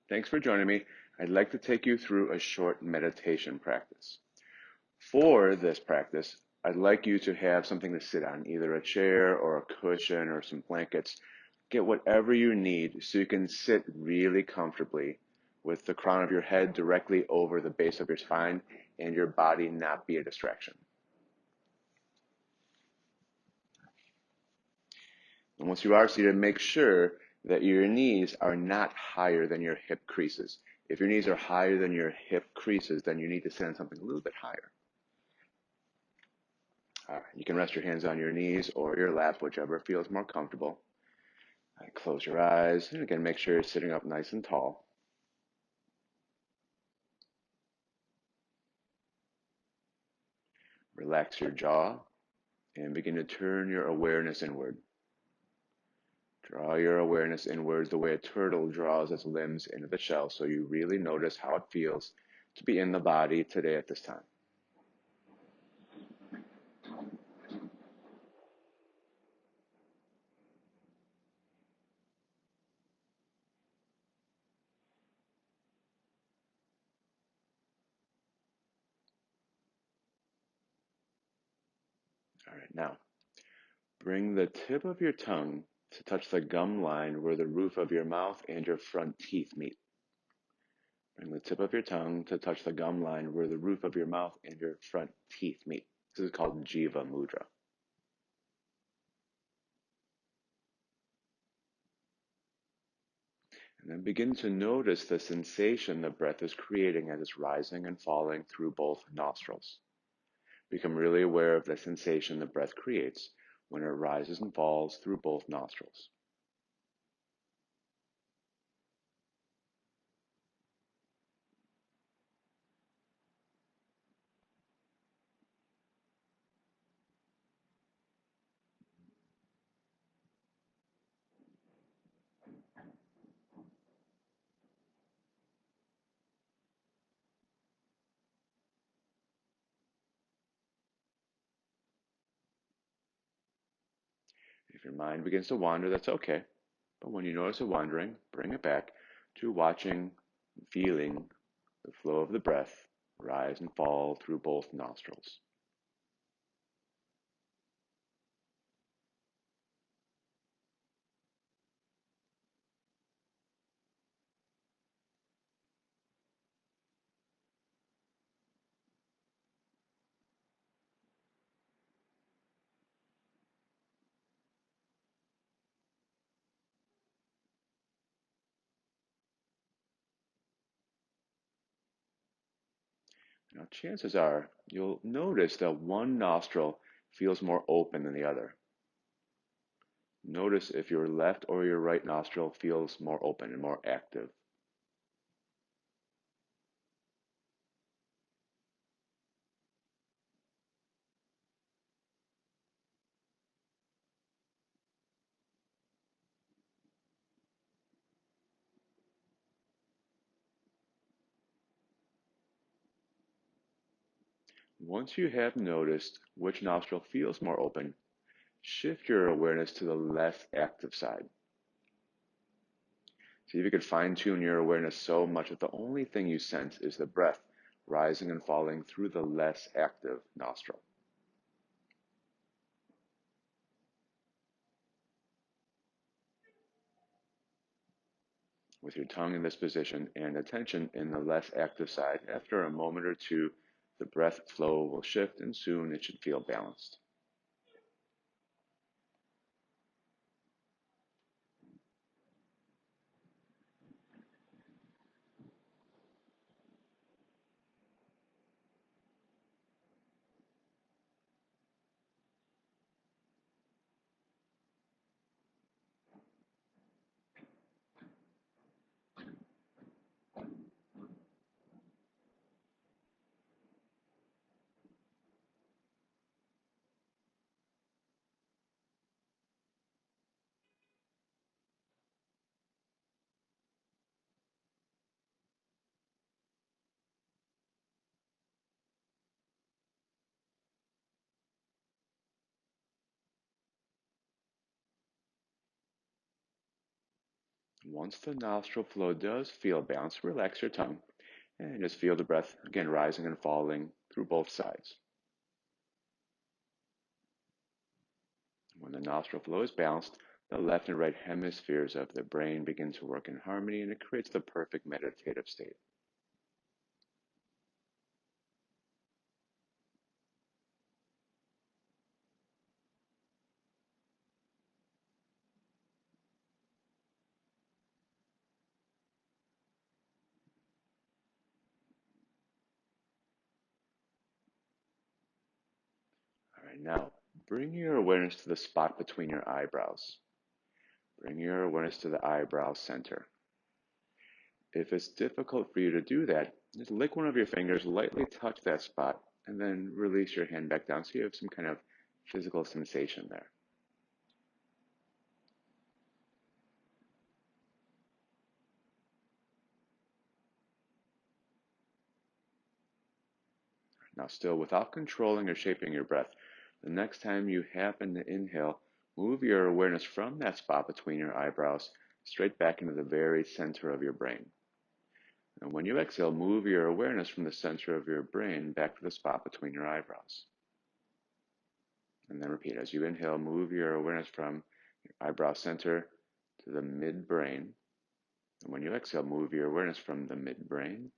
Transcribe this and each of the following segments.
Thanks for joining me. I'd like to take you through a short meditation practice. For this practice, I'd like you to have something to sit on, either a chair or a cushion or some blankets. Get whatever you need so you can sit really comfortably with the crown of your head directly over the base of your spine and your body not be a distraction. And once you are seated, make sure that your knees are not higher than your hip creases. If your knees are higher than your hip creases, then you need to sit on something a little bit higher. You can rest your hands on your knees or your lap, whichever feels more comfortable. Close your eyes, and again, make sure you're sitting up nice and tall. Relax your jaw and begin to turn your awareness inward. Draw your awareness inwards the way a turtle draws its limbs into the shell, so you really notice how it feels to be in the body today at this time. All right, now bring the tip of your tongue to touch the gum line where the roof of your mouth and your front teeth meet. Bring the tip of your tongue to touch the gum line where the roof of your mouth and your front teeth meet. This is called Jiva Mudra. And then begin to notice the sensation the breath is creating as it's rising and falling through both nostrils. Become really aware of the sensation the breath creates when it rises and falls through both nostrils. If your mind begins to wander, that's okay. But when you notice it wandering, bring it back to watching and feeling the flow of the breath rise and fall through both nostrils. Now, chances are you'll notice that one nostril feels more open than the other. Notice if your left or your right nostril feels more open and more active. Once you have noticed which nostril feels more open, shift your awareness to the less active side. See if you could fine tune your awareness so much that the only thing you sense is the breath rising and falling through the less active nostril. With your tongue in this position and attention in the less active side, after a moment or two, the breath flow will shift and soon it should feel balanced. Once the nostril flow does feel balanced, relax your tongue and just feel the breath again rising and falling through both sides. When the nostril flow is balanced, the left and right hemispheres of the brain begin to work in harmony and it creates the perfect meditative state. All right, now bring your awareness to the spot between your eyebrows. Bring your awareness to the eyebrow center. If it's difficult for you to do that, just lick one of your fingers, lightly touch that spot, and then release your hand back down so you have some kind of physical sensation there. Now, still without controlling or shaping your breath, the next time you happen to inhale, move your awareness from that spot between your eyebrows straight back into the very center of your brain. And when you exhale, move your awareness from the center of your brain back to the spot between your eyebrows. And then repeat. As you inhale, move your awareness from your eyebrow center to the midbrain. And when you exhale, move your awareness from the midbrain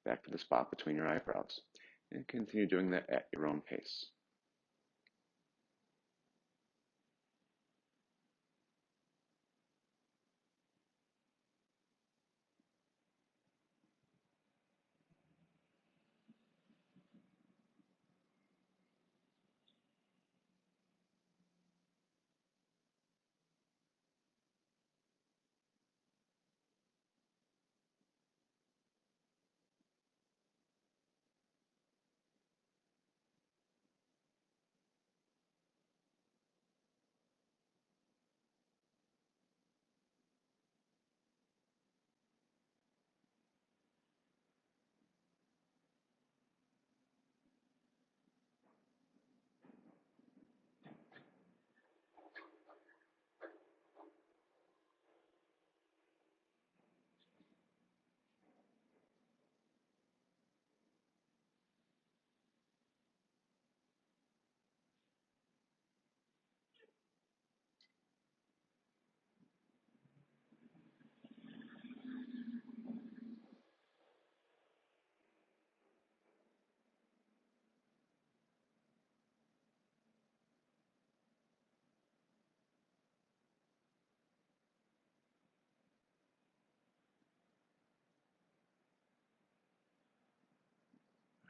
back to the spot between your eyebrows. And continue doing that at your own pace.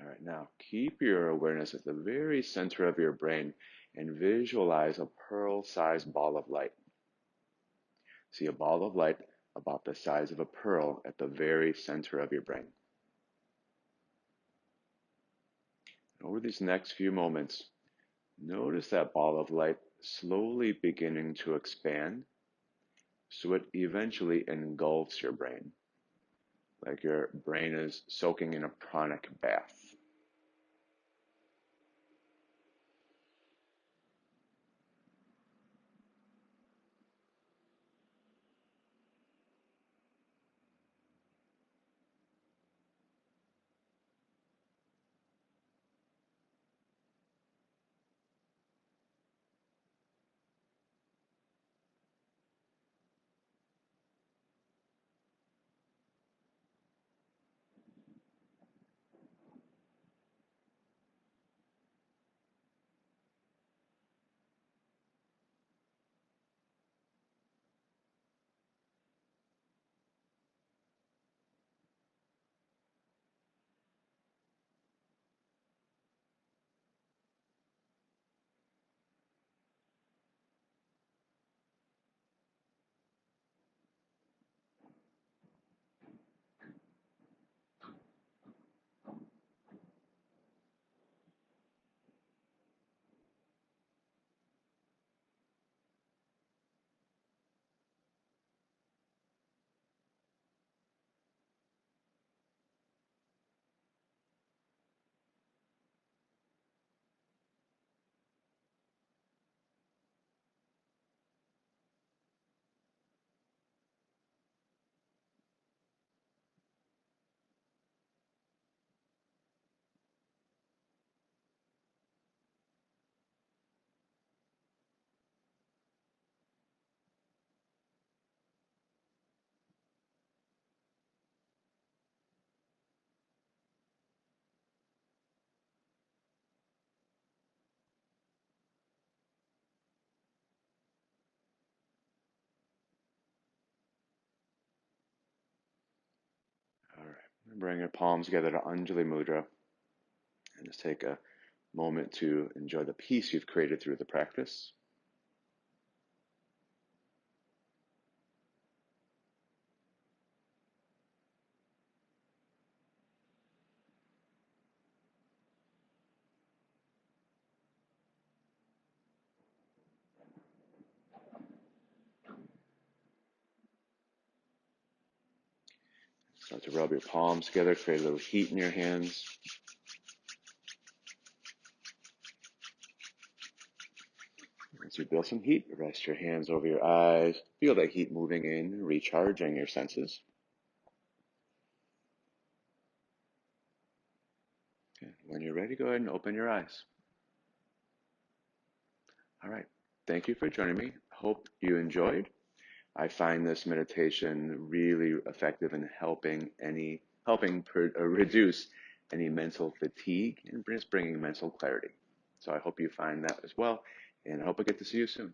All right, now keep your awareness at the very center of your brain and visualize a pearl-sized ball of light. See a ball of light about the size of a pearl at the very center of your brain. Over these next few moments, notice that ball of light slowly beginning to expand so it eventually engulfs your brain, like your brain is soaking in a pranic bath. Bring your palms together to Anjali Mudra and just take a moment to enjoy the peace you've created through the practice. Start to rub your palms together, create a little heat in your hands. Once you build some heat, rest your hands over your eyes. Feel that heat moving in, recharging your senses. Okay. When you're ready, go ahead and open your eyes. All right. Thank you for joining me. Hope you enjoyed. I find this meditation really effective in helping reduce any mental fatigue and just bringing mental clarity. So I hope you find that as well, and I hope I get to see you soon.